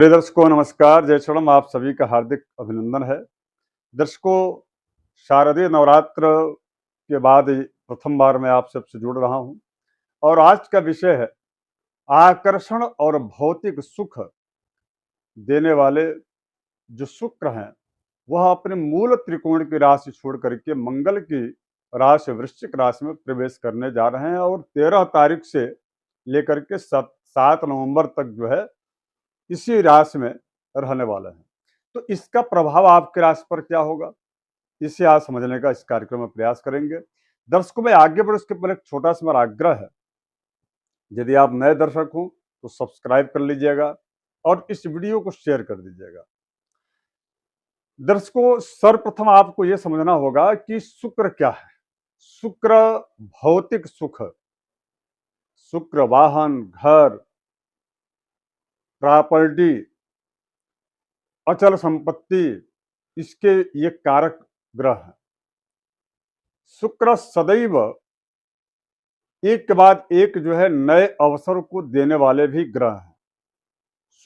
प्रिय दर्शकों नमस्कार, जय श्री राम। आप सभी का हार्दिक अभिनंदन है। दर्शकों, शारदीय नवरात्र के बाद प्रथम बार मैं आप सबसे जुड़ रहा हूं और आज का विषय है आकर्षण और भौतिक सुख देने वाले जो शुक्र हैं, वह अपने मूल त्रिकोण की राशि छोड़ करके मंगल की राशि वृश्चिक राशि में प्रवेश करने जा रहे हैं और 13 तारीख से लेकर के 7 नवंबर तक जो है इसी राशि में रहने वाले हैं। तो इसका प्रभाव आपकी राशि पर क्या होगा, इसे आज समझने का इस कार्यक्रम में प्रयास करेंगे। दर्शकों में आगे बढ़े उसके पहले एक छोटा सा मेरा आग्रह है, यदि आप नए दर्शक हो तो सब्सक्राइब कर लीजिएगा और इस वीडियो को शेयर कर दीजिएगा। दर्शकों, सर्वप्रथम आपको यह समझना होगा कि शुक्र क्या है। शुक्र भौतिक सुख, शुक्र वाहन, घर, प्रॉपर्टी, अचल संपत्ति, इसके ये कारक ग्रह हैं। शुक्र सदैव एक के बाद एक जो है नए अवसर को देने वाले भी ग्रह हैं।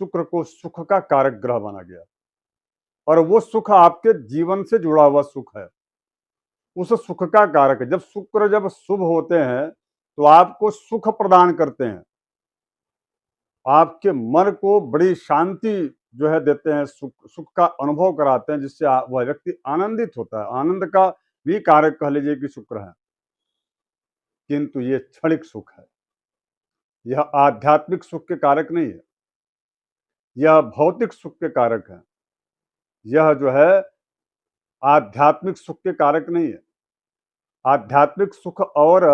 शुक्र को सुख का कारक ग्रह माना गया और वो सुख आपके जीवन से जुड़ा हुआ सुख है। उस सुख का कारक है। जब शुभ होते हैं तो आपको सुख प्रदान करते हैं, आपके मन को बड़ी शांति जो है देते हैं, सुख का अनुभव कराते हैं, जिससे वह व्यक्ति आनंदित होता है। आनंद का भी कारक कह लीजिए कि शुक्र है, किंतु ये क्षणिक सुख है। यह आध्यात्मिक सुख के कारक नहीं है, यह भौतिक सुख के कारक है। यह जो है आध्यात्मिक सुख के कारक नहीं है। आध्यात्मिक सुख और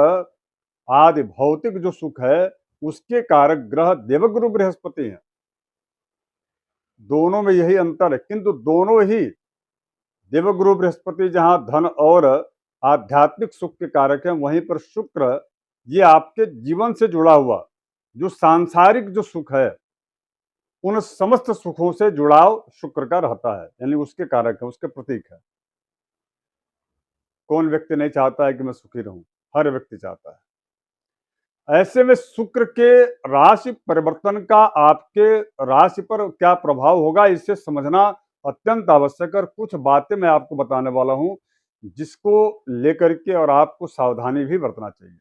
आदि भौतिक जो सुख है उसके कारक ग्रह देवगुरु बृहस्पति हैं। दोनों में यही अंतर है, किंतु दोनों ही देवगुरु बृहस्पति जहां धन और आध्यात्मिक सुख के कारक हैं, वहीं पर शुक्र ये आपके जीवन से जुड़ा हुआ जो सांसारिक जो सुख है, उन समस्त सुखों से जुड़ाव शुक्र का रहता है, यानी उसके कारक है, उसके प्रतीक है। कौन व्यक्ति नहीं चाहता है कि मैं सुखी रहूं? हर व्यक्ति चाहता है। ऐसे में शुक्र के राशि परिवर्तन का आपके राशि पर क्या प्रभाव होगा, इसे समझना अत्यंत आवश्यक है। और कुछ बातें मैं आपको बताने वाला हूं जिसको लेकर के और आपको सावधानी भी बरतना चाहिए।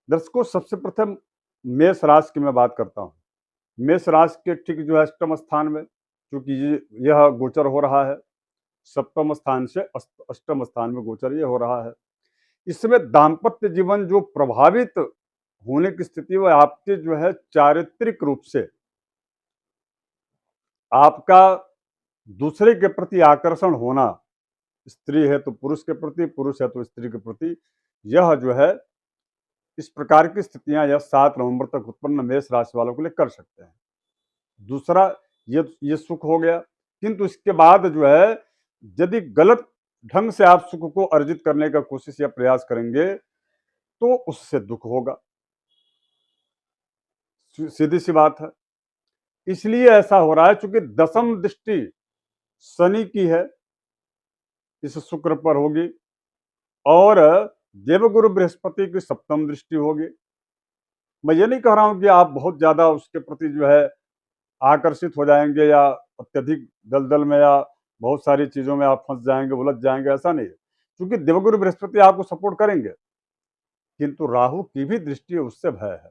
दर्शकों, सबसे प्रथम मेष राशि की मैं बात करता हूं। मेष राशि के ठीक जो है अष्टम स्थान में, क्योंकि यह गोचर हो रहा है, सप्तम स्थान से अष्टम स्थान में गोचर ये हो रहा है। इसमें दाम्पत्य जीवन जो प्रभावित होने की स्थिति, वह आपके जो है चारित्रिक रूप से आपका दूसरे के प्रति आकर्षण होना, स्त्री है तो पुरुष के प्रति, पुरुष है तो स्त्री के प्रति, यह जो है इस प्रकार की स्थितियां यह 7 नवंबर तक उत्पन्न मेष राशि वालों के लिए कर सकते हैं। दूसरा, ये सुख हो गया, किंतु इसके बाद जो है यदि गलत ढंग से आप सुख को अर्जित करने का कोशिश या प्रयास करेंगे तो उससे दुख होगा। सीधी सी बात है। इसलिए ऐसा हो रहा है क्योंकि दशम दृष्टि शनि की है, इस शुक्र पर होगी, और देवगुरु बृहस्पति की सप्तम दृष्टि होगी। मैं ये नहीं कह रहा हूं कि आप बहुत ज्यादा उसके प्रति जो है आकर्षित हो जाएंगे या अत्यधिक दलदल में या बहुत सारी चीजों में आप फंस जाएंगे, उलझ जाएंगे, ऐसा नहीं है। क्योंकि देवगुरु बृहस्पति आपको सपोर्ट करेंगे, किंतु राहु की भी दृष्टि है, उससे भय है।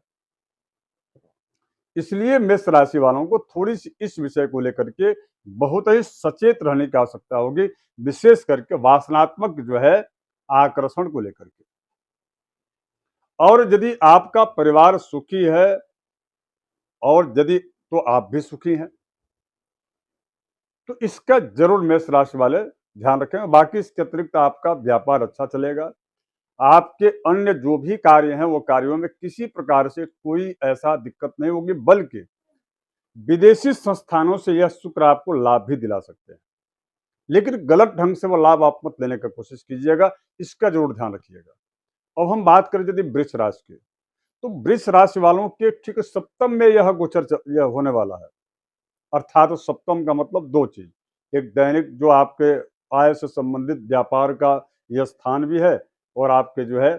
इसलिए मेष राशि वालों को थोड़ी सी इस विषय को लेकर के बहुत ही सचेत रहने की आवश्यकता होगी, विशेष करके वासनात्मक जो है आकर्षण को लेकर के। और यदि आपका परिवार सुखी है और यदि तो आप भी सुखी हैं, तो इसका जरूर मेष राशि वाले ध्यान रखें। बाकी इसके अतिरिक्त आपका व्यापार अच्छा चलेगा। आपके अन्य जो भी कार्य हैं वो कार्यों में किसी प्रकार से कोई ऐसा दिक्कत नहीं होगी, बल्कि विदेशी संस्थानों से यह शुक्र आपको लाभ भी दिला सकते हैं, लेकिन गलत ढंग से वो लाभ आप मत लेने की कोशिश कीजिएगा, इसका जरूर ध्यान रखिएगा। अब हम बात करें यदि वृष राशि की, तो वृष राशि वालों के ठीक सप्तम में यह गोचर यह होने वाला है। अर्थात तो सप्तम का मतलब दो चीज, एक दैनिक जो आपके आय से संबंधित व्यापार का यह स्थान भी है, और आपके जो है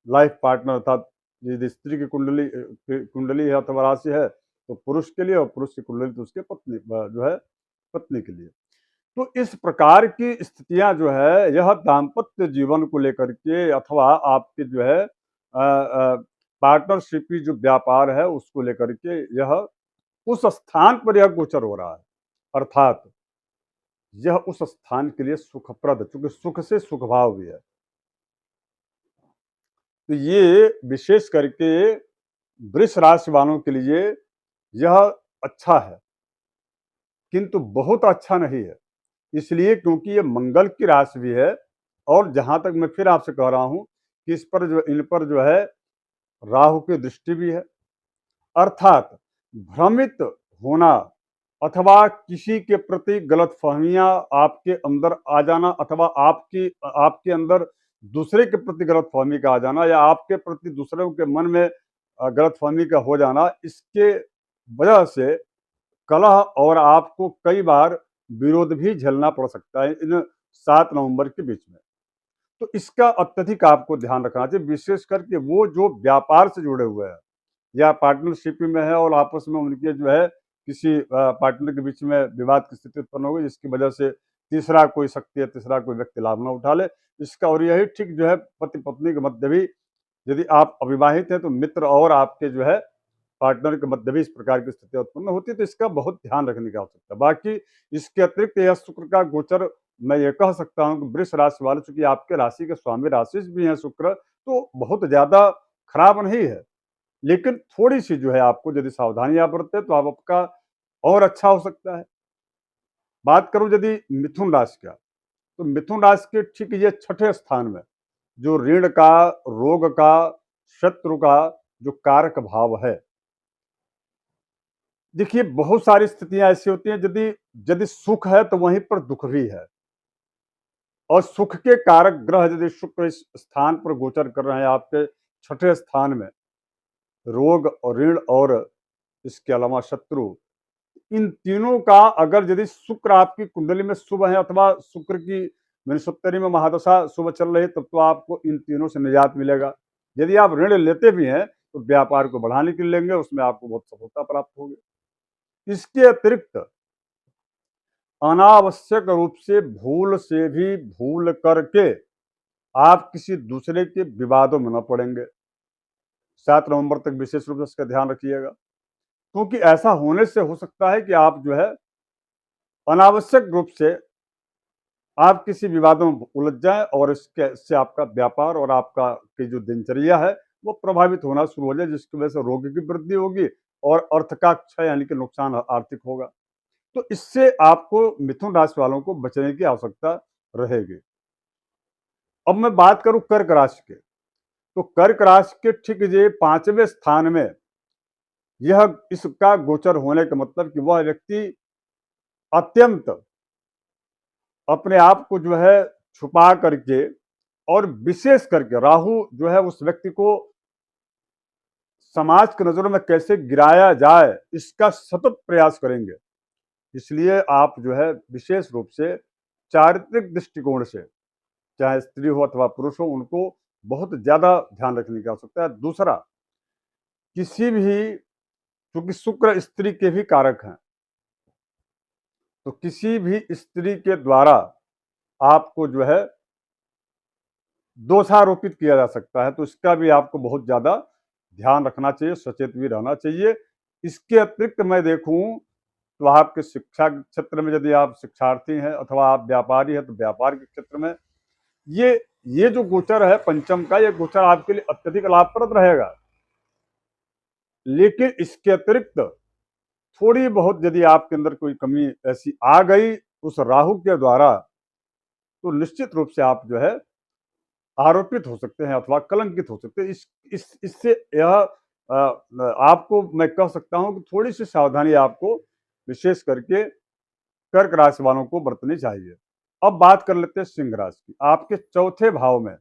लाइफ पार्टनर, अर्थात यदि स्त्री की कुंडली है अथवा राशि है तो पुरुष के लिए, और पुरुष की कुंडली तो उसके पत्नी जो है पत्नी के लिए। तो इस प्रकार की स्थितियां जो है यह दाम्पत्य जीवन को लेकर के अथवा आपके जो है पार्टनरशिप की जो व्यापार है उसको लेकर के यह उस स्थान पर यह गोचर हो रहा है, अर्थात यह उस स्थान के लिए सुखप्रद, क्योंकि सुख से सुख भाव भी है। तो ये विशेष करके वृष राशि वालों के लिए यह अच्छा है, किंतु बहुत अच्छा नहीं है। इसलिए क्योंकि ये मंगल की राशि भी है, और जहां तक मैं फिर आपसे कह रहा हूं कि इन पर जो है राहु की दृष्टि भी है, अर्थात भ्रमित होना अथवा किसी के प्रति गलतफहमियां आपके अंदर आ जाना, अथवा आपके अंदर दूसरे के प्रति गलतफहमी का आ जाना, या आपके प्रति दूसरों के मन में गलतफहमी का हो जाना, इसके वजह से कलह और आपको कई बार विरोध भी झेलना पड़ सकता है इन 7 नवंबर के बीच में। तो इसका अत्यधिक आपको ध्यान रखना चाहिए, विशेष करके वो जो व्यापार से जुड़े हुए हैं या पार्टनरशिप में है और आपस में उनके जो है किसी पार्टनर के बीच में विवाद की स्थिति उत्पन्न हो गई, जिसकी वजह से तीसरा कोई शक्ति या तीसरा कोई व्यक्ति लाभ ना उठा ले इसका। और यही ठीक जो है पति पत्नी के मध्य भी, यदि आप अविवाहित हैं तो मित्र और आपके जो है पार्टनर के मध्य भी इस प्रकार की स्थिति उत्पन्न होती है, तो इसका बहुत ध्यान रखने की आवश्यकता है। बाकी इसके अतिरिक्त यह शुक्र का गोचर, मैं ये कह सकता हूँ कि वृष राशि वाले, चूंकि आपके राशि के स्वामी राशि भी हैं शुक्र, तो बहुत ज्यादा खराब नहीं है। लेकिन थोड़ी सी जो है आपको यदि सावधानियां बरते तो आपका और अच्छा हो सकता है। बात करूं यदि मिथुन राशि का, तो मिथुन राशि के ठीक ये 6ठे स्थान में जो ऋण का, रोग का, शत्रु का जो कारक भाव है, देखिए बहुत सारी स्थितियां ऐसी होती हैं, यदि यदि सुख है तो वहीं पर दुख भी है, और सुख के कारक ग्रह यदि शुक्र इस स्थान पर गोचर कर रहे हैं आपके 6ठे स्थान में, रोग और ऋण और इसके अलावा शत्रु, इन तीनों का अगर यदि शुक्र आपकी कुंडली में शुभ है अथवा शुक्र की विंशोत्तरी में महादशा शुभ चल रही है, तब तो आपको इन तीनों से निजात मिलेगा। यदि आप ऋण लेते भी हैं तो व्यापार को बढ़ाने के लिए लेंगे, उसमें आपको बहुत सफलता प्राप्त होगी। इसके अतिरिक्त अनावश्यक रूप से भी भूल करके आप किसी दूसरे के विवादों में न पड़ेंगे। 7 नवंबर तक विशेष रूप से इसका ध्यान रखिएगा, क्योंकि ऐसा होने से हो सकता है कि आप जो है अनावश्यक रूप से आप किसी विवादों में उलझ जाएं, और इससे आपका व्यापार और आपका की जो दिनचर्या है वो प्रभावित होना शुरू हो जाए, जिसकी वजह से रोग की वृद्धि होगी और अर्थ का क्षय यानी कि नुकसान आर्थिक होगा। तो इससे आपको मिथुन राशि वालों को बचने की आवश्यकता रहेगी। अब मैं बात करूं कर्क राशि के, तो कर्क राशि के ठीक ये 5वें स्थान में यह इसका गोचर होने का मतलब कि वह व्यक्ति अत्यंत अपने आप को जो है छुपा करके, और विशेष करके राहु जो है उस व्यक्ति को समाज की नजरों में कैसे गिराया जाए इसका सतत प्रयास करेंगे। इसलिए आप जो है विशेष रूप से चारित्रिक दृष्टिकोण से, चाहे स्त्री हो अथवा पुरुष हो, उनको बहुत ज्यादा ध्यान रखने की आवश्यकता है। दूसरा, किसी भी, क्योंकि शुक्र स्त्री के भी कारक हैं, तो किसी भी स्त्री के द्वारा आपको जो है दोषारोपित किया जा सकता है, तो इसका भी आपको बहुत ज्यादा ध्यान रखना चाहिए, सचेत भी रहना चाहिए। इसके अतिरिक्त मैं देखूं तो आपके शिक्षा के क्षेत्र में, यदि आप शिक्षार्थी हैं अथवा आप व्यापारी हैं, तो व्यापार के क्षेत्र में ये ये जो गोचर है पंचम का, ये गोचर आपके लिए अत्यधिक लाभप्रद रहेगा। लेकिन इसके अतिरिक्त थोड़ी बहुत यदि आपके अंदर कोई कमी ऐसी आ गई उस राहु के द्वारा, तो निश्चित रूप से आप जो है आरोपित हो सकते हैं अथवा कलंकित हो सकते हैं। इससे यह आपको मैं कह सकता हूं कि थोड़ी सी सावधानी आपको विशेष करके कर्क राशि वालों को बरतनी चाहिए। अब बात कर लेते हैं सिंह राशि की। आपके चौथे भाव में,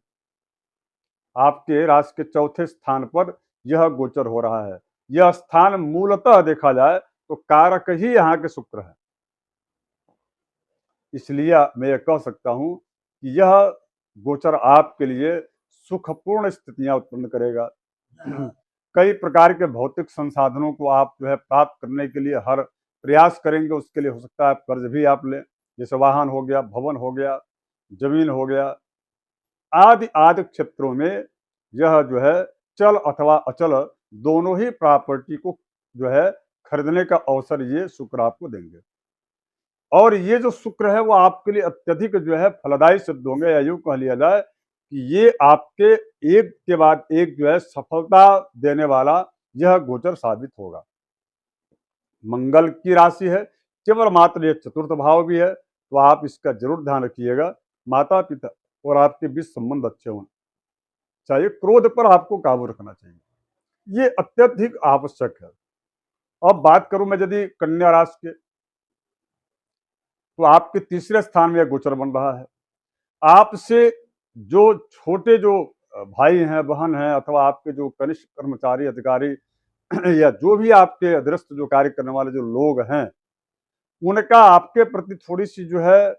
आपके राशि के चौथे स्थान पर यह गोचर हो रहा है। यह स्थान मूलतः देखा जाए तो कारक ही यहाँ के शुक्र है, इसलिए मैं यह कह सकता हूं कि यह गोचर आपके लिए सुखपूर्ण स्थितियां उत्पन्न करेगा। कई प्रकार के भौतिक संसाधनों को आप जो है प्राप्त करने के लिए हर प्रयास करेंगे। उसके लिए हो सकता है कर्ज भी आप लें, जैसे वाहन हो गया, भवन हो गया, जमीन हो गया, आदि आदि क्षेत्रों में यह जो है चल अथवा अचल दोनों ही प्रॉपर्टी को जो है खरीदने का अवसर ये शुक्र आपको देंगे। और ये जो शुक्र है वो आपके लिए अत्यधिक जो है फलदायी सिद्ध होंगे, या यूं कह लिया जाए कि ये आपके एक के बाद एक जो है सफलता देने वाला यह गोचर साबित होगा। मंगल की राशि है, केवल मात्र ये चतुर्थ भाव भी है, तो आप इसका जरूर ध्यान रखिएगा। माता पिता और आपके बीच संबंध अच्छे होने चाहिए। क्रोध पर आपको काबू रखना चाहिए, ये अत्यधिक आवश्यक है। अब बात करूं मैं यदि कन्या राशि के, तो आपके तीसरे स्थान में गोचर बन रहा है। आपसे जो छोटे जो भाई हैं, बहन हैं, अथवा आपके जो कनिष्ठ कर्मचारी अधिकारी या जो भी आपके अधीनस्थ जो कार्य करने वाले जो लोग हैं, उनका आपके प्रति थोड़ी सी जो है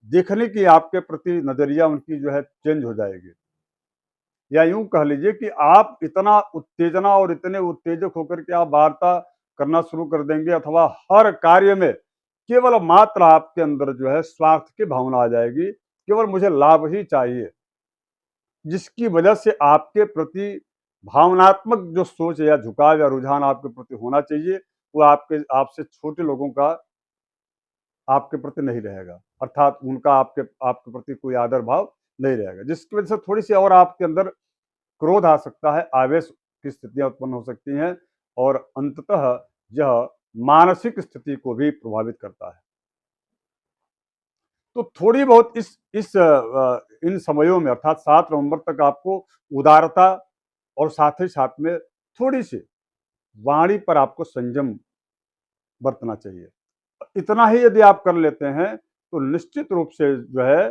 देखने की आपके प्रति नजरिया उनकी जो है चेंज हो जाएगी। या यूं कह लीजिए कि आप इतना उत्तेजना और इतने उत्तेजक होकर के आप वार्ता करना शुरू कर देंगे, अथवा हर कार्य में केवल मात्र आपके अंदर जो है स्वार्थ की भावना आ जाएगी, केवल मुझे लाभ ही चाहिए, जिसकी वजह से आपके प्रति भावनात्मक जो सोच या झुकाव या रुझान आपके प्रति होना चाहिए, वो आपसे छोटे लोगों का आपके प्रति नहीं रहेगा, अर्थात उनका आपके आपके प्रति कोई आदर भाव नहीं रहेगा, जिसकी वजह से थोड़ी सी और आपके अंदर क्रोध आ सकता है, आवेश की स्थितियां उत्पन्न हो सकती हैं, और अंततः यह मानसिक स्थिति को भी प्रभावित करता है। तो थोड़ी बहुत इन समयों में अर्थात 7 नवंबर तक आपको उदारता और साथ ही साथ में थोड़ी सी वाणी पर आपको संयम बरतना चाहिए। इतना ही यदि आप कर लेते हैं तो निश्चित रूप से जो है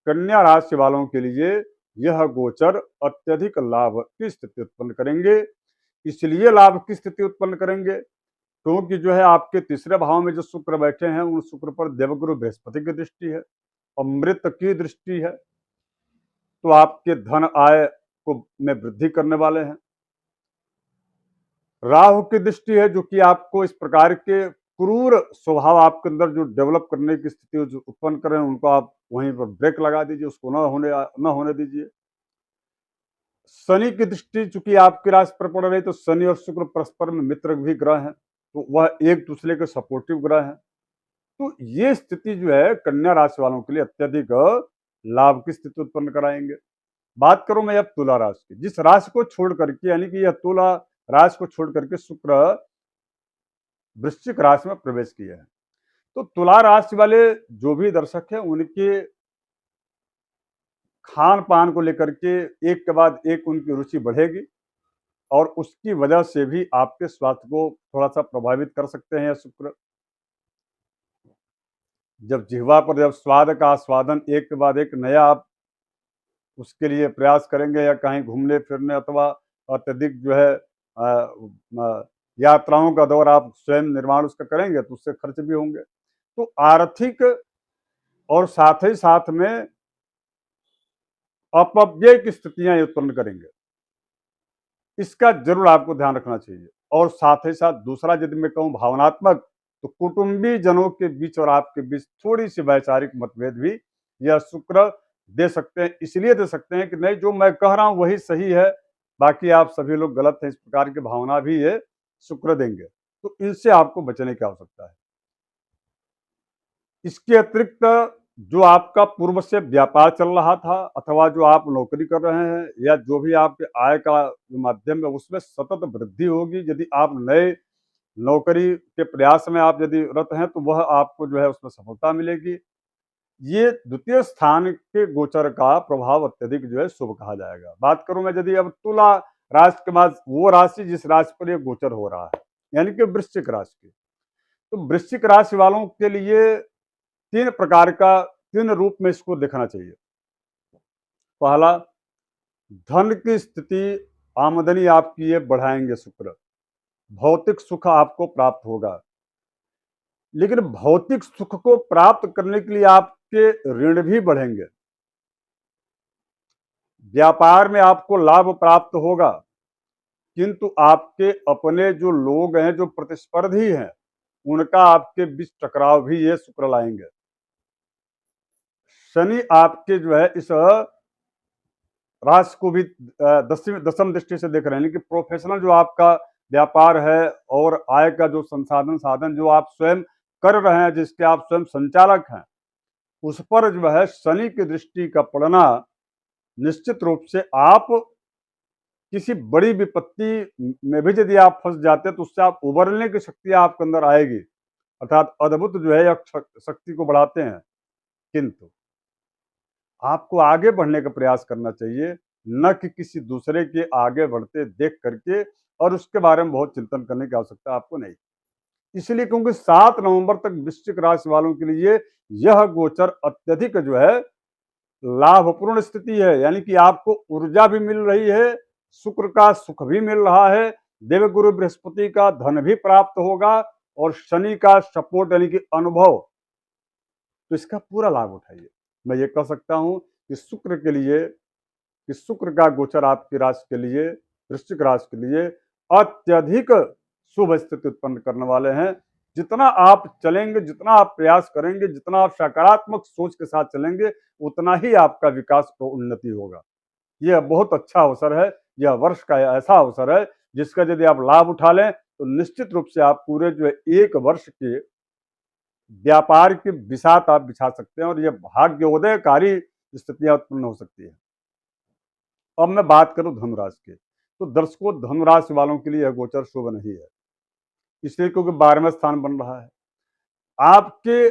कन्या राशि वालों के लिए यह गोचर अत्यधिक लाभ की स्थिति उत्पन्न करेंगे। इसलिए लाभ की स्थिति उत्पन्न करेंगे क्योंकि जो है आपके तीसरे भाव में जो शुक्र बैठे हैं, उन शुक्र पर देवगुरु बृहस्पति की दृष्टि है, अमृत की दृष्टि है, तो आपके धन आय को में वृद्धि करने वाले हैं। राहु की दृष्टि है, जो कि आपको इस प्रकार के क्रूर स्वभाव आपके अंदर जो डेवलप करने की स्थिति जो उत्पन्न कर रहे हैं, उनको आप वहीं पर ब्रेक लगा दीजिए, उसको न होने दीजिए। शनि की दृष्टि चूंकि आपकी राशि पर पड़ रही, तो शनि और शुक्र परस्पर में मित्र भी ग्रह हैं, तो वह एक दूसरे के सपोर्टिव ग्रह हैं। तो ये स्थिति जो है कन्या राशि वालों के लिए अत्यधिक लाभ की स्थिति उत्पन्न कराएंगे। बात करूं मैं अब तुला राशि की, जिस राशि को छोड़ करके, यानी कि यह तुला राशि को छोड़ करके शुक्र वृश्चिक राशि में प्रवेश किया है, तो तुला राशि वाले जो भी दर्शक हैं, उनके खान पान को लेकर के एक के बाद एक उनकी रुचि बढ़ेगी, और उसकी वजह से भी आपके स्वास्थ्य को थोड़ा सा प्रभावित कर सकते हैं शुक्र। जब जिह्वा पर जब स्वाद का आस्वादन एक के बाद एक नया आप उसके लिए प्रयास करेंगे, या कहीं घूमने फिरने अथवा अत्यधिक जो है यात्राओं का दौर आप स्वयं निर्माण उसका करेंगे, तो उससे खर्च भी होंगे। तो आर्थिक और साथ ही साथ में अपव्यय की स्थितियां उत्पन्न करेंगे, इसका जरूर आपको ध्यान रखना चाहिए। और साथ ही साथ दूसरा यदि मैं कहूँ भावनात्मक, तो कुटुंबी जनों के बीच और आपके बीच थोड़ी सी वैचारिक मतभेद भी यह शुक्र दे सकते हैं। इसलिए दे सकते हैं कि नहीं, जो मैं कह रहा हूं वही सही है, बाकी आप सभी लोग गलत हैं, इस प्रकार की भावना भी ये शुक्र देंगे। तो इनसे आपको बचने की आवश्यकता है। इसके अतिरिक्त जो आपका पूर्व से व्यापार चल रहा था, अथवा जो आप नौकरी कर रहे हैं, या जो भी आपके आय का माध्यम है, उसमें सतत वृद्धि होगी। यदि आप नए नौकरी के प्रयास में आप यदि रत हैं, तो वह आपको जो है उसमें सफलता मिलेगी। ये द्वितीय स्थान के गोचर का प्रभाव अत्यधिक जो है शुभ कहा जाएगा। बात करूं मैं यदि अब तुला राशि के बाद वो राशि जिस राशि पर यह गोचर हो रहा है, यानी कि वृश्चिक राशि की, तो वृश्चिक राशि वालों के लिए तीन रूप में इसको देखना चाहिए। पहला, धन की स्थिति, आमदनी आपकी ये बढ़ाएंगे शुक्र, भौतिक सुख आपको प्राप्त होगा। लेकिन भौतिक सुख को प्राप्त करने के लिए आपके ऋण भी बढ़ेंगे। व्यापार में आपको लाभ प्राप्त होगा, किंतु आपके अपने जो लोग हैं, जो प्रतिस्पर्धी हैं, उनका आपके बीच टकराव भी ये शुक्र लाएंगे। शनि आपके जो है इस राशि को भी दसम दृष्टि से देख रहे हैं, यानी कि प्रोफेशनल जो आपका व्यापार है और आय का जो साधन जो आप स्वयं कर रहे हैं, जिसके आप स्वयं संचालक हैं, उस पर जो है शनि की दृष्टि का पड़ना निश्चित रूप से आप किसी बड़ी विपत्ति में भी यदि आप फंस जाते हैं तो उससे आप उबरने की शक्ति आपके अंदर आएगी, अर्थात अद्भुत जो है शक्ति को बढ़ाते हैं। किंतु आपको आगे बढ़ने का प्रयास करना चाहिए, न कि किसी दूसरे के आगे बढ़ते देख करके और उसके बारे में बहुत चिंतन करने की आवश्यकता आपको नहीं। इसलिए क्योंकि 7 नवंबर तक वृश्चिक राशि वालों के लिए यह गोचर अत्यधिक जो है लाभपूर्ण स्थिति है, यानी कि आपको ऊर्जा भी मिल रही है, शुक्र का सुख भी मिल रहा है, देवगुरु बृहस्पति का धन भी प्राप्त होगा और शनि का सपोर्ट यानी कि अनुभव, तो इसका पूरा लाभ उठाइए। मैं ये कह सकता हूं कि शुक्र का गोचर आपकी राशि के लिए, वृश्चिक राशि के लिए अत्यधिक शुभ स्थिति उत्पन्न करने वाले हैं। जितना आप चलेंगे, जितना आप प्रयास करेंगे, जितना आप सकारात्मक सोच के साथ चलेंगे, उतना ही आपका विकास और उन्नति होगा। यह बहुत अच्छा अवसर है, यह वर्ष का ऐसा अवसर है जिसका यदि आप लाभ उठा लें तो निश्चित रूप से आप पूरे जो है 1 वर्ष के व्यापार की बिसात आप बिछा सकते हैं और यह भाग्योदयकारी स्थितियां उत्पन्न हो सकती है। अब मैं बात करूं धनुराशि की, तो दर्शकों, धनुराशि वालों के लिए यह गोचर शुभ नहीं है, इसलिए क्योंकि 12वें स्थान बन रहा है। आपके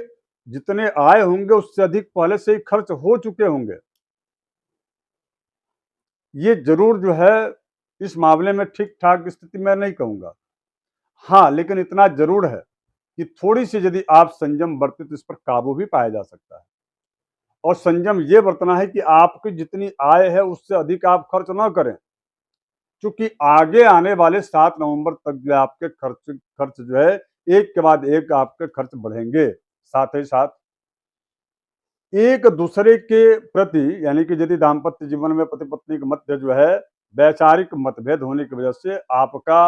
जितने आय होंगे उससे अधिक पहले से ही खर्च हो चुके होंगे। ये जरूर जो है इस मामले में ठीक ठाक स्थिति मैं नहीं कहूंगा, हाँ, लेकिन इतना जरूर है कि थोड़ी सी यदि आप संयम बरते तो इस पर काबू भी पाया जा सकता है। और संयम ये बरतना है कि आपकी जितनी आय है उससे अधिक आप खर्च ना करें, क्योंकि आगे आने वाले 7 नवंबर तक जो आपके खर्च जो है एक के बाद एक आपके खर्च बढ़ेंगे। साथ ही साथ एक दूसरे के प्रति, यानी कि यदि दाम्पत्य जीवन में पति पत्नी के मध्य जो है वैचारिक मतभेद होने की वजह से आपका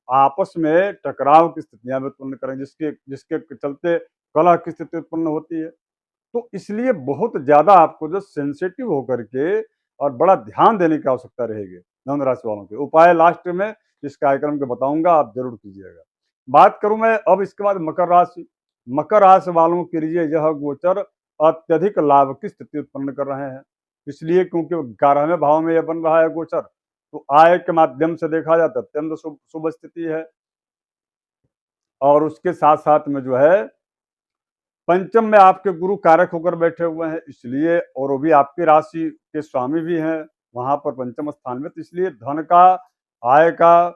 आपस में टकराव की स्थितियां भी उत्पन्न करें, जिसके चलते कलह की स्थिति उत्पन्न होती है। तो इसलिए बहुत ज्यादा आपको जो सेंसिटिव होकर के और बड़ा ध्यान देने की आवश्यकता रहेगी धनु राशि वालों के। उपाय लास्ट में इस कार्यक्रम के बताऊंगा, आप जरूर कीजिएगा। बात करूं मैं अब इसके बाद मकर राशि वालों के लिए यह गोचर अत्यधिक लाभ की स्थिति उत्पन्न कर रहे हैं, इसलिए क्योंकि 11वें भाव में यह बन रहा है गोचर, तो आय के माध्यम से देखा जाता है अत्यंत शुभ स्थिति है। और उसके साथ साथ में जो है पंचम में आपके गुरु कारक होकर बैठे हुए हैं, इसलिए, और वो भी आपकी राशि के स्वामी भी हैं वहां पर पंचम स्थान में, तो इसलिए धन का, आय का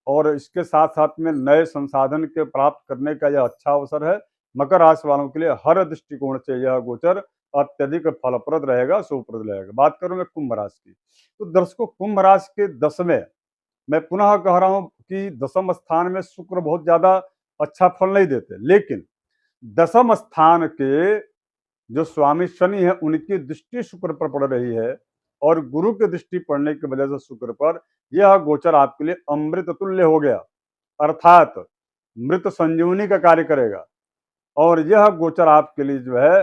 और इसके साथ साथ में नए संसाधन के प्राप्त करने का यह अच्छा अवसर है। मकर राशि वालों के लिए हर दृष्टिकोण से यह गोचर अत्यधिक फलप्रद रहेगा, शुभप्रद रहेगा। बात करूं मैं कुंभ राशि की, तो दर्शकों, कुंभ राशि के 10वें, मैं पुनः कह रहा हूं कि 10म स्थान में शुक्र बहुत ज्यादा अच्छा फल नहीं देते, लेकिन 10म स्थान के जो स्वामी शनि है उनकी दृष्टि शुक्र पर पड़ रही है और गुरु की दृष्टि पड़ने की वजह से शुक्र पर यह गोचर आपके लिए अमृत तुल्य हो गया, अर्थात मृत संजीवनी का कार्य करेगा। और यह गोचर आपके लिए जो है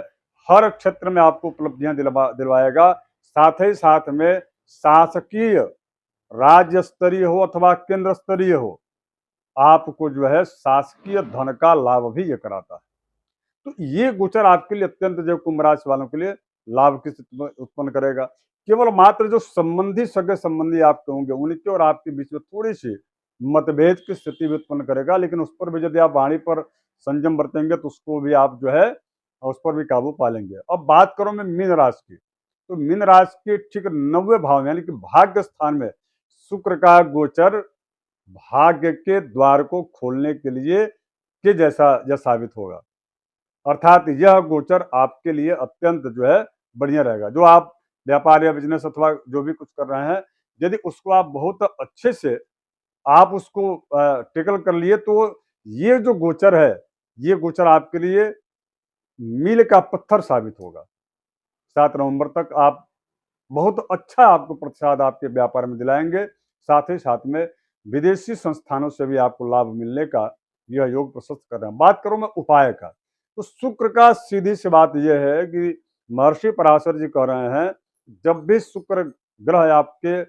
हर क्षेत्र में आपको उपलब्धियां दिलवाएगा। साथ ही साथ में शासकीय, राज्य स्तरीय हो अथवा केंद्र स्तरीय हो, आपको जो है शासकीय धन का लाभ भी ये कराता है। तो ये गोचर आपके लिए अत्यंत जो कुंभ राशि वालों के लिए लाभ की स्थिति उत्पन्न करेगा। केवल मात्र जो सगे संबंधी आपके होंगे उनके और आपके बीच में थोड़ी सी मतभेद की स्थिति भी उत्पन्न करेगा, लेकिन उस पर भी यदि आप वाणी पर संयम बरतेंगे तो उसको भी आप जो है उस पर भी काबू पा लेंगे। अब बात करो मैं मीन राशि की, तो मीन राशि के ठीक 9वें भाव में यानी कि भाग्य स्थान में शुक्र का गोचर भाग्य के द्वार को खोलने के लिए के जैसा यह साबित होगा, अर्थात यह गोचर आपके लिए अत्यंत जो है बढ़िया रहेगा। जो आप व्यापार या बिजनेस अथवा जो भी कुछ कर रहे हैं, यदि उसको आप बहुत अच्छे से आप उसको टेकल कर लिए तो ये जो गोचर है, ये गोचर आपके लिए मील का पत्थर साबित होगा। 7 नवंबर तक आप बहुत अच्छा आपको प्रतिसाद आपके व्यापार में दिलाएंगे। साथ ही साथ में विदेशी संस्थानों से भी आपको लाभ मिलने का यह योग प्रशस्त कर रहे हैं। बात करूं मैं उपाय का, तो शुक्र का सीधी सी बात यह है कि महर्षि पराशर जी कह रहे हैं, जब भी शुक्र ग्रह आपके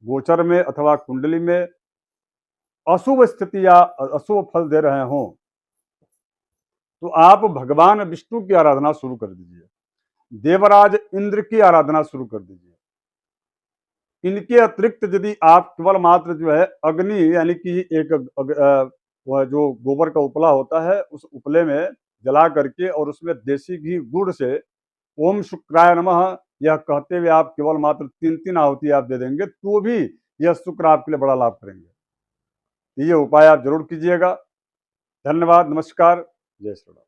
गोचर में अथवा कुंडली में अशुभ स्थिति या अशुभ फल दे रहे हों, तो आप भगवान विष्णु की आराधना शुरू कर दीजिए, देवराज इंद्र की आराधना शुरू कर दीजिए। इनके अतिरिक्त यदि आप केवल मात्र जो है अग्नि यानी कि एक वह जो गोबर का उपला होता है, उस उपले में जला करके और उसमें देसी घी गुड़ से ओम शुक्राय नमः यह कहते हुए आप केवल मात्र 3-3 आहुति आप दे देंगे, तो भी यह शुक्र आपके लिए बड़ा लाभ करेंगे। ये उपाय आप जरूर कीजिएगा। धन्यवाद, नमस्कार, जय श्री राम।